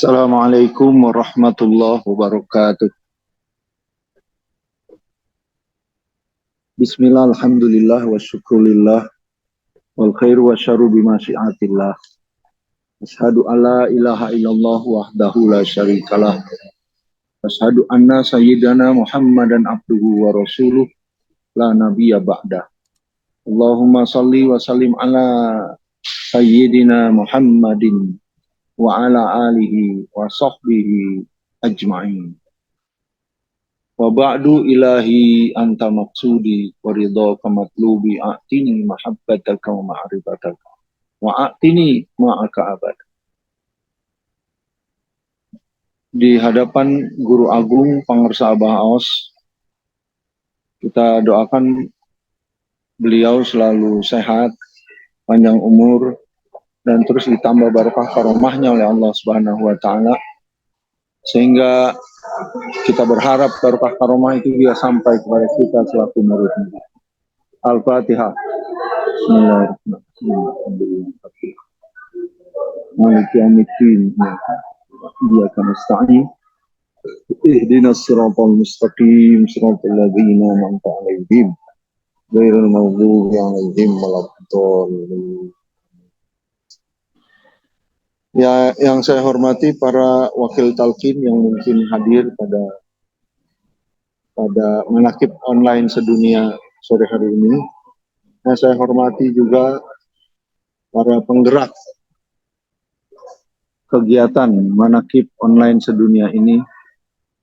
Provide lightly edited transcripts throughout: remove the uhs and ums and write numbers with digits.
Assalamualaikum warahmatullahi wabarakatuh. Bismillah, alhamdulillah, wa syukurillah, wal khairu wa syarru bimasyiatillah. Ashadu an la ilaha illallah wahdahu la syarikalah. Ashadu anna sayyidana Muhammadan abduhu wa rasuluh la nabiyya ba'dah. Allahumma salli wa sallim ala sayyidina Muhammadin wa ala alihi wa sahbihi ajma'in. Wa ba'du ilahi anta maksudi wa ridhaka matlubi a'tini mahabbataka wa ma'rifataka wa a'tini ma'aka abad. Di hadapan Guru Agung Pangersa Abah Aos, kita doakan beliau selalu sehat, panjang umur, dan terus ditambah barakah karomahnya oleh Allah Subhanahu wa Ta'ala, sehingga kita berharap barakah karomah itu dia sampai kepada kita selaku muridnya. Al-Fatihah. Bismillahirrahmanirrahim. Maliki yaumiddin. Iyyaka nasta'in. Ihdinas siratal mustaqim, siratal ladzina an'amta 'alaihim ghairil maghdubi 'alaihim waladdallin. Ya, yang saya hormati para wakil talqin yang mungkin hadir pada manakib online sedunia sore hari ini. Nah, saya hormati juga para penggerak kegiatan manakib online sedunia ini,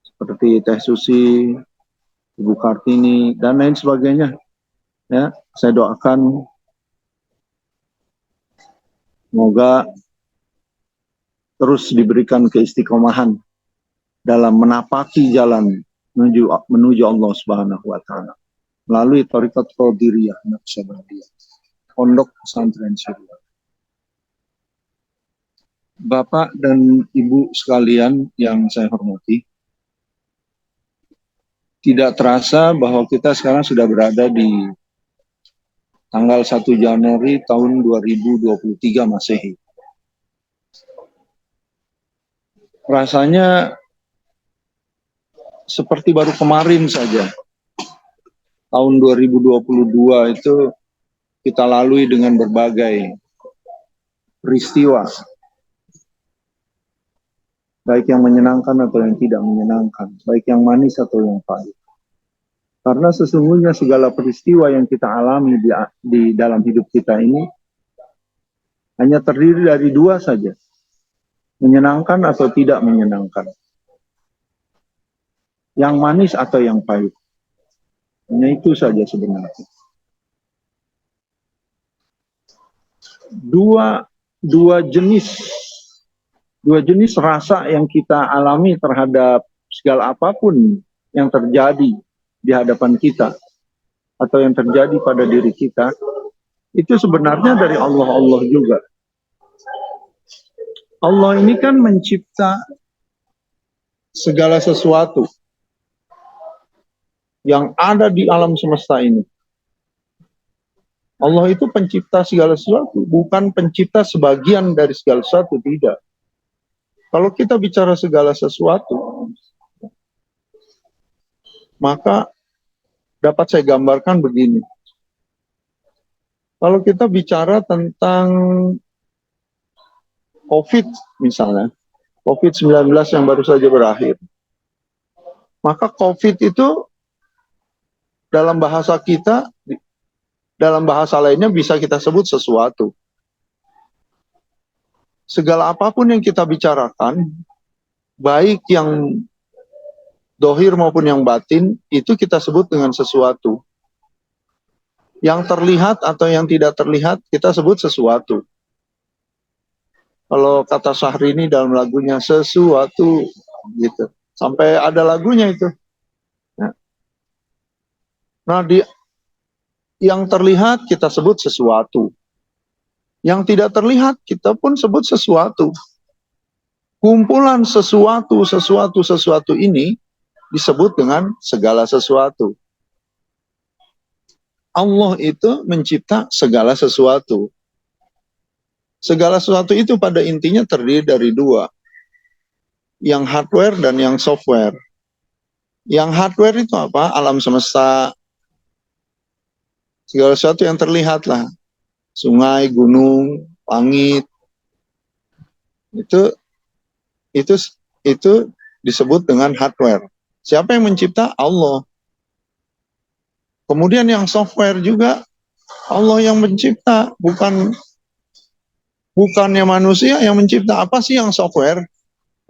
seperti Teh Susi, Ibu Kartini, dan lain sebagainya. Ya, saya doakan semoga terus diberikan keistiqomahan dalam menapaki jalan menuju Allah Subhanahu wa Ta'ala melalui Thariqat Qadiriyah Naqsyabandiyah, Pondok Pesantren Syariah. Bapak dan Ibu sekalian yang saya hormati, tidak terasa bahwa kita sekarang sudah berada di tanggal 1 Januari tahun 2023 Masehi. Rasanya seperti baru kemarin saja. Tahun 2022 itu kita lalui dengan berbagai peristiwa, baik yang menyenangkan atau yang tidak menyenangkan, baik yang manis atau yang pahit. Karena sesungguhnya segala peristiwa yang kita alami di dalam hidup kita ini hanya terdiri dari dua saja, menyenangkan atau tidak menyenangkan, yang manis atau yang pahit. Hanya itu saja sebenarnya. Dua jenis rasa yang kita alami terhadap segala apapun yang terjadi di hadapan kita atau yang terjadi pada diri kita, itu sebenarnya dari Allah juga. Allah ini kan mencipta segala sesuatu yang ada di alam semesta ini. Allah itu pencipta segala sesuatu, bukan pencipta sebagian dari segala sesuatu, tidak. Kalau kita bicara segala sesuatu, maka dapat saya gambarkan begini. Kalau kita bicara tentang COVID misalnya, COVID-19 yang baru saja berakhir, maka COVID itu dalam bahasa kita, dalam bahasa lainnya bisa kita sebut sesuatu. Segala apapun yang kita bicarakan, baik yang dohir maupun yang batin, itu kita sebut dengan sesuatu. Yang terlihat atau yang tidak terlihat, kita sebut sesuatu. Kalau kata Syahrini dalam lagunya, sesuatu, gitu. Sampai ada lagunya itu. Nah, yang terlihat kita sebut sesuatu. Yang tidak terlihat kita pun sebut sesuatu. Kumpulan sesuatu ini disebut dengan segala sesuatu. Allah itu mencipta segala sesuatu. Segala sesuatu itu pada intinya terdiri dari dua. yang hardware dan yang software. Yang hardware itu apa? Alam semesta, segala sesuatu yang terlihat lah. Sungai, gunung, langit. Itu itu itu disebut dengan hardware. Siapa yang mencipta? Allah. Kemudian yang software juga Allah yang mencipta, bukannya manusia yang mencipta. Apa sih yang software?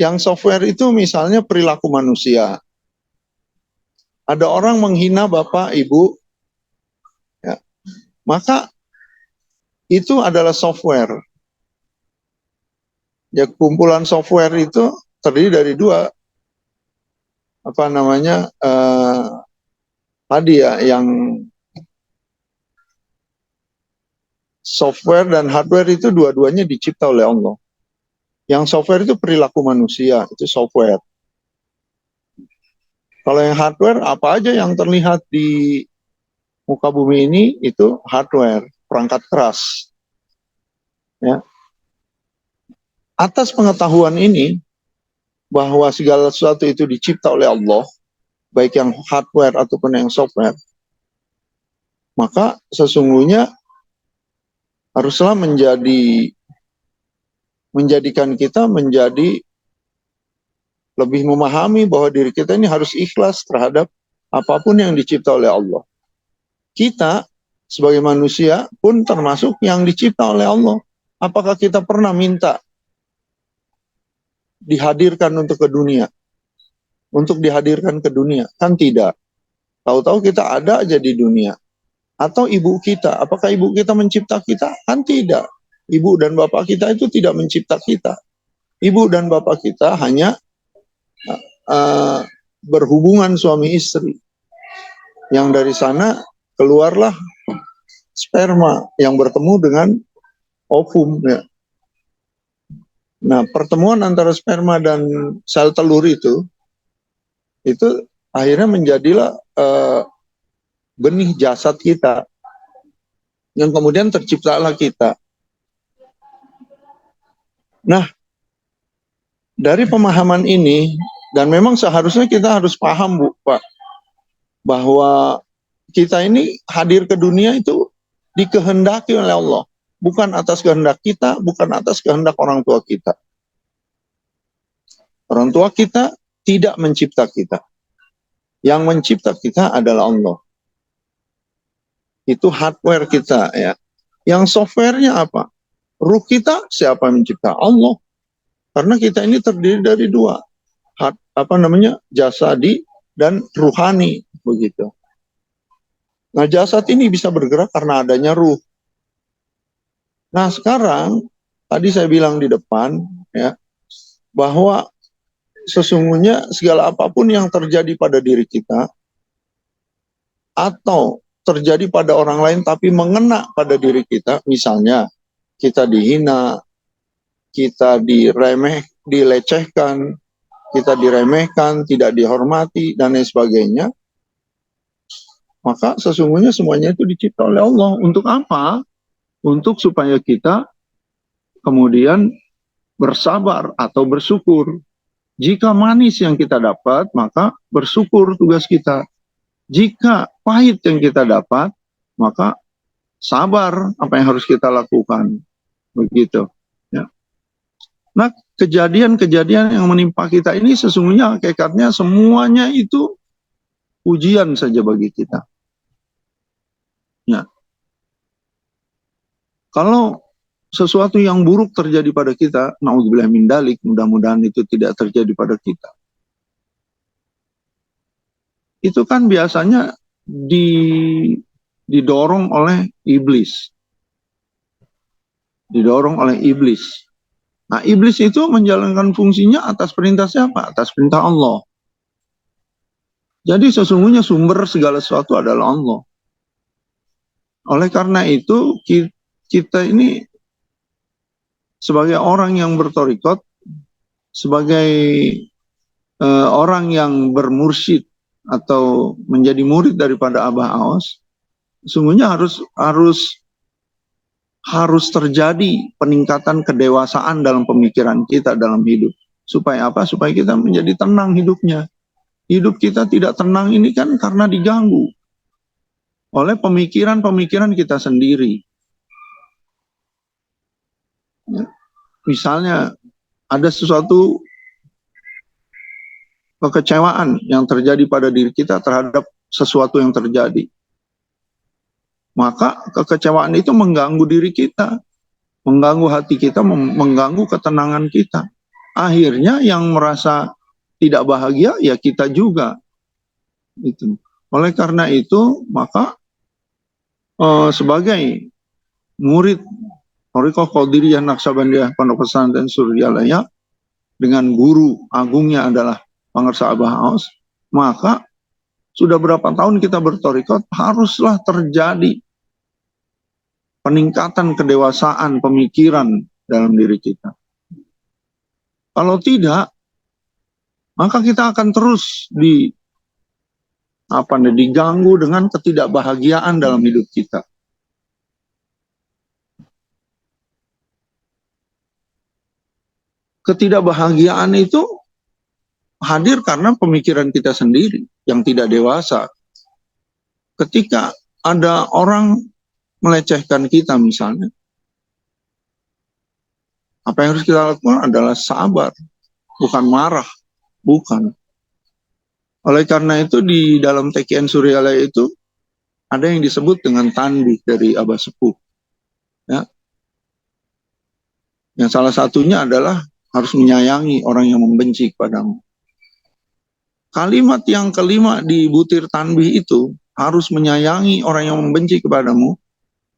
Yang software itu misalnya perilaku manusia. Ada orang menghina bapak, ibu, ya, maka itu adalah software. Ya, kumpulan software itu terdiri dari dua, apa namanya, tadi ya, yang software dan hardware itu dua-duanya dicipta oleh Allah. Yang software itu perilaku manusia, itu software. Kalau yang hardware, apa aja yang terlihat di muka bumi ini itu hardware, perangkat keras. Ya. Atas pengetahuan ini, bahwa segala sesuatu itu dicipta oleh Allah, baik yang hardware ataupun yang software, maka sesungguhnya haruslah menjadikan kita menjadi lebih memahami bahwa diri kita ini harus ikhlas terhadap apapun yang dicipta oleh Allah. Kita sebagai manusia pun termasuk yang dicipta oleh Allah. Apakah kita pernah minta dihadirkan untuk ke dunia? Untuk dihadirkan ke dunia? Kan tidak. Tahu-tahu kita ada aja di dunia. Atau ibu kita, apakah ibu kita mencipta kita? Kan tidak. Ibu dan bapak kita itu tidak mencipta kita. Ibu dan bapak kita hanya berhubungan suami istri. Yang dari sana keluarlah sperma yang bertemu dengan ovum. Ya. Nah, pertemuan antara sperma dan sel telur itu akhirnya menjadilah benih jasad kita, yang kemudian terciptalah kita. Nah, dari pemahaman ini, dan memang seharusnya kita harus paham, Bu, Pak, bahwa kita ini hadir ke dunia itu dikehendaki oleh Allah. Bukan atas kehendak kita, bukan atas kehendak orang tua kita. Orang tua kita tidak mencipta kita. Yang mencipta kita adalah Allah. Itu hardware kita, ya. Yang softwarenya apa? Ruh kita siapa yang mencipta? Allah. Karena kita ini terdiri dari dua, jasadi dan ruhani, begitu. Nah, jasad ini bisa bergerak karena adanya ruh. Nah, sekarang tadi saya bilang di depan, ya, bahwa sesungguhnya segala apapun yang terjadi pada diri kita atau terjadi pada orang lain tapi mengena pada diri kita, misalnya kita dihina, kita dilecehkan, kita diremehkan, tidak dihormati, dan lain sebagainya, maka sesungguhnya semuanya itu dicipta oleh Allah. Untuk apa? Untuk supaya kita kemudian bersabar atau bersyukur. Jika manis yang kita dapat, maka bersyukur tugas kita. Jika pahit yang kita dapat, maka sabar apa yang harus kita lakukan. Begitu. Ya. Nah, kejadian-kejadian yang menimpa kita ini sesungguhnya hakikatnya semuanya itu ujian saja bagi kita. Ya. Kalau sesuatu yang buruk terjadi pada kita, naudzubillah min dzalik, mudah-mudahan itu tidak terjadi pada kita. Itu kan biasanya didorong oleh iblis. Didorong oleh iblis. Nah, iblis itu menjalankan fungsinya atas perintah siapa? Atas perintah Allah. Jadi sesungguhnya sumber segala sesuatu adalah Allah. Oleh karena itu, kita ini sebagai orang yang bertorikot, sebagai orang yang bermursyid atau menjadi murid daripada Abah Aos, sesungguhnya harus terjadi peningkatan kedewasaan dalam pemikiran kita dalam hidup. Supaya apa? Supaya kita menjadi tenang hidupnya. Hidup kita tidak tenang ini kan karena diganggu oleh pemikiran-pemikiran kita sendiri. Ya. Misalnya ada sesuatu kekecewaan yang terjadi pada diri kita terhadap sesuatu yang terjadi. Maka kekecewaan itu mengganggu diri kita, mengganggu hati kita, mengganggu ketenangan kita. Akhirnya yang merasa tidak bahagia ya kita juga. Itu. Oleh karena itu, maka sebagai murid Thariqah Qadiriyah Naqsabandiyah Pondok Pesantren Suryalaya dengan guru agungnya adalah Pangarsa Abah Aos, maka sudah berapa tahun kita berthariqat, haruslah terjadi peningkatan kedewasaan pemikiran dalam diri kita. Kalau tidak, maka kita akan terus diganggu dengan ketidakbahagiaan dalam hidup kita. Ketidakbahagiaan itu hadir karena pemikiran kita sendiri yang tidak dewasa. Ketika ada orang melecehkan kita misalnya, apa yang harus kita lakukan adalah sabar, bukan marah, bukan. Oleh karena itu di dalam TKN Suryalaya itu ada yang disebut dengan tanbih dari Abah Sepuh. Ya. Yang salah satunya adalah harus menyayangi orang yang membenci kepadamu. Kalimat yang kelima di butir tanbih itu, harus menyayangi orang yang membenci kepadamu.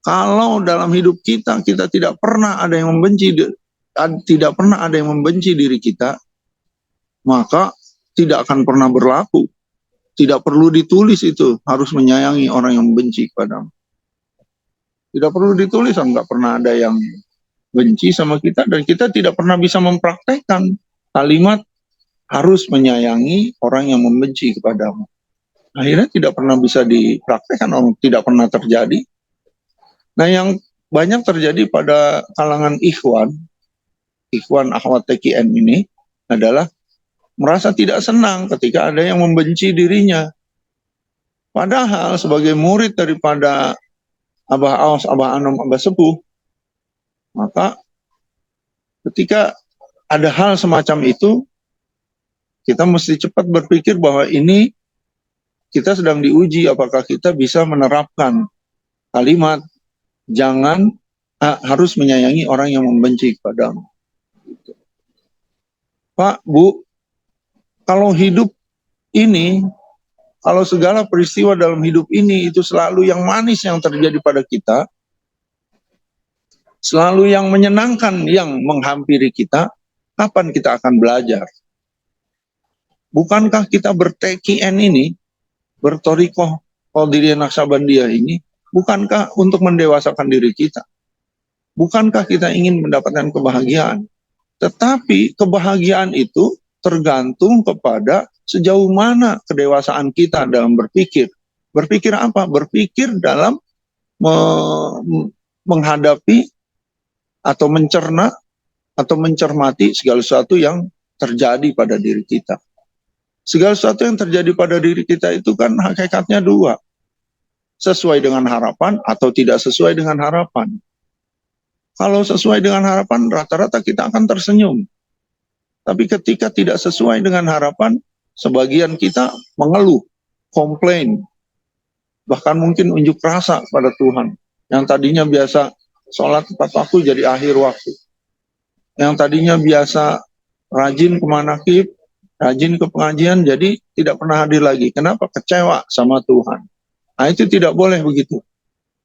Kalau dalam hidup kita tidak pernah ada yang membenci, tidak pernah ada yang membenci diri kita, maka tidak akan pernah berlaku. Tidak perlu ditulis itu, harus menyayangi orang yang membenci kepadamu. Tidak perlu ditulis, nggak pernah ada yang benci sama kita, dan kita tidak pernah bisa mempraktekkan kalimat harus menyayangi orang yang membenci kepadamu. Akhirnya tidak pernah bisa dipraktekkan, tidak pernah terjadi. Nah, yang banyak terjadi pada kalangan ikhwan akhwat TKN ini adalah merasa tidak senang ketika ada yang membenci dirinya. Padahal sebagai murid daripada Abah Aos, Abah Anom, Abah Sepuh, maka ketika ada hal semacam itu, kita mesti cepat berpikir bahwa ini kita sedang diuji apakah kita bisa menerapkan kalimat harus menyayangi orang yang membenci kepadamu. Pak, Bu, kalau hidup ini, kalau segala peristiwa dalam hidup ini itu selalu yang manis yang terjadi pada kita, selalu yang menyenangkan yang menghampiri kita, kapan kita akan belajar? Bukankah kita ber-TKN ini, berthariqah Qadiriyah Naqsabandiyah ini, bukankah untuk mendewasakan diri kita? Bukankah kita ingin mendapatkan kebahagiaan? Tetapi kebahagiaan itu tergantung kepada sejauh mana kedewasaan kita dalam berpikir. Berpikir apa? Berpikir dalam menghadapi atau mencerna atau mencermati segala sesuatu yang terjadi pada diri kita. Segala sesuatu yang terjadi pada diri kita itu kan hakikatnya dua. Sesuai dengan harapan atau tidak sesuai dengan harapan. Kalau sesuai dengan harapan, rata-rata kita akan tersenyum. Tapi ketika tidak sesuai dengan harapan, sebagian kita mengeluh, komplain, bahkan mungkin unjuk rasa pada Tuhan. Yang tadinya biasa sholat tepat waktu jadi akhir waktu. Yang tadinya biasa rajin ke manakib, rajin ke pengajian, jadi tidak pernah hadir lagi. Kenapa? Kecewa sama Tuhan. Nah, itu tidak boleh begitu.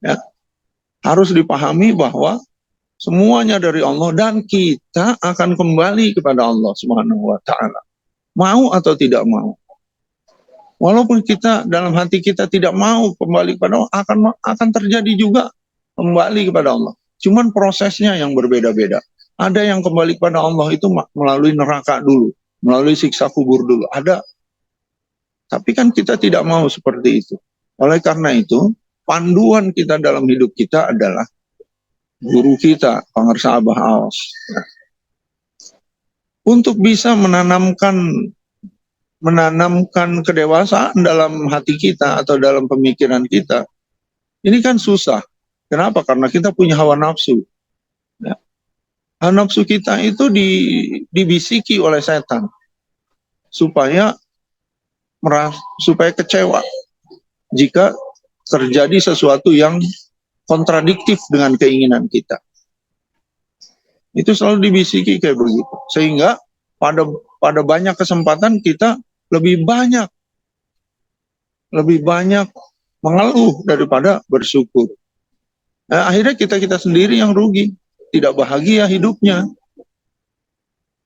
Ya. Harus dipahami bahwa semuanya dari Allah dan kita akan kembali kepada Allah Subhanahu wa taala. Mau atau tidak mau. Walaupun kita dalam hati kita tidak mau kembali kepada Allah, akan terjadi juga kembali kepada Allah. Cuman prosesnya yang berbeda-beda. Ada yang kembali kepada Allah itu melalui neraka dulu, melalui siksa kubur dulu. Ada. Tapi kan kita tidak mau seperti itu. Oleh karena itu, panduan kita dalam hidup kita adalah guru kita, Pangarsa Abah Aos. untuk bisa menanamkan kedewasaan dalam hati kita atau dalam pemikiran kita, ini kan susah. Kenapa? Karena kita punya hawa nafsu. Ya. Hawa nafsu kita itu dibisiki oleh setan supaya kecewa jika terjadi sesuatu yang kontradiktif dengan keinginan kita. Itu selalu dibisiki kayak begitu. Sehingga pada banyak kesempatan kita lebih banyak mengeluh daripada bersyukur. Nah, akhirnya kita sendiri yang rugi, tidak bahagia hidupnya.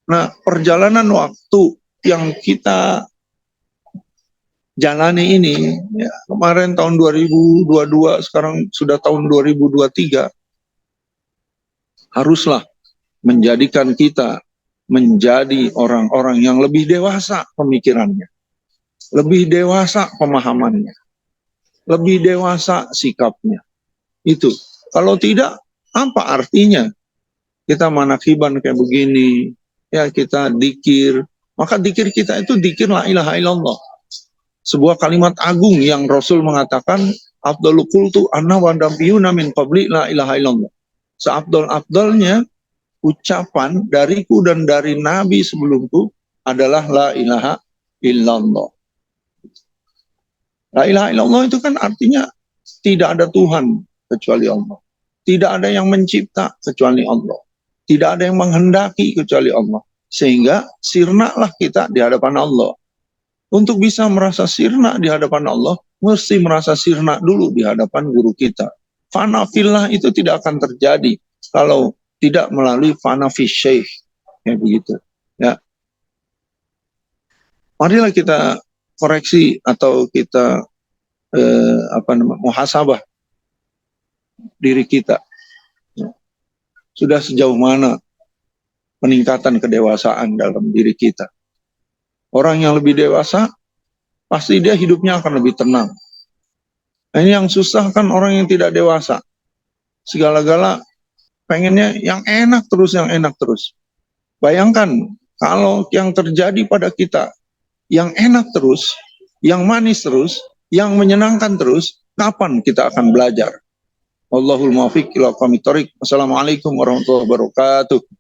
Nah, perjalanan waktu yang kita jalani ini, ya, kemarin tahun 2022, sekarang sudah tahun 2023, haruslah menjadikan kita menjadi orang-orang yang lebih dewasa pemikirannya, lebih dewasa pemahamannya, lebih dewasa sikapnya. Itu. Kalau tidak, apa artinya kita manakiban kayak begini, ya kita dikir, maka dikir kita itu dikir la ilaha illallah. Sebuah kalimat agung yang Rasul mengatakan, Abdul qultu anna wa nabiyuna min qabli la ilaha illallah. Seabdol-abdolnya ucapan dariku dan dari Nabi sebelumku adalah la ilaha illallah. La ilaha illallah itu kan artinya tidak ada Tuhan kecuali Allah. Tidak ada yang mencipta kecuali Allah. Tidak ada yang menghendaki kecuali Allah. Sehingga sirnalah kita di hadapan Allah. Untuk bisa merasa sirna di hadapan Allah, mesti merasa sirna dulu di hadapan guru kita. Fana fillah itu tidak akan terjadi kalau tidak melalui fana fi syekh. Kayak begitu. Ya. Marilah kita koreksi atau kita muhasabah diri kita. Sudah sejauh mana peningkatan kedewasaan dalam diri kita. Orang yang lebih dewasa, pasti dia hidupnya akan lebih tenang. Nah, ini yang susah kan orang yang tidak dewasa. Segala-gala pengennya yang enak terus. Bayangkan kalau yang terjadi pada kita, yang enak terus, yang manis terus, yang menyenangkan terus, kapan kita akan belajar? Wallahul muwaffiq ila aqwamit thoriq. Wassalamualaikum warahmatullahi wabarakatuh.